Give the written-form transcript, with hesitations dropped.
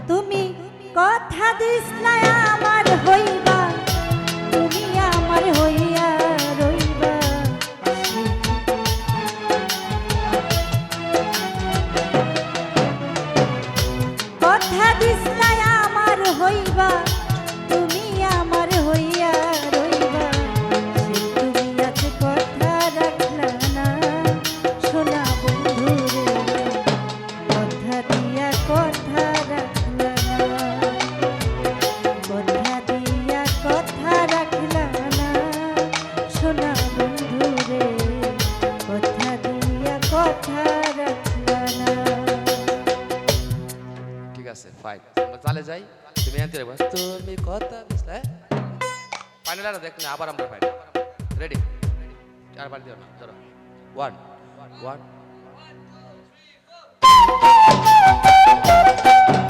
তুমি কথা দিসলা আমার হইবা, তুমি আমার হইয়া রইবা। কথা দিসলা আমার হইবা, তুমি আমার হইয়া রইবা। তুমি আজ কথা রাখলা না সোনা বন্ধু রে, কথা দিয়া কথা রাখলা না, কথা দিয়া কথা রাখলা না সোনা বন্ধু রে, কথা দিয়া কথা রাখলা না। ঠিক আছে ফাইন, আমরা চালে যাই। তুমি আনতে রাখবা, তুমি কথা দিসলা। ফাইনাল আর দেখ না, আবার আমরা ফাইনাল। রেডি? আর বার দিও না, ধরো 1 1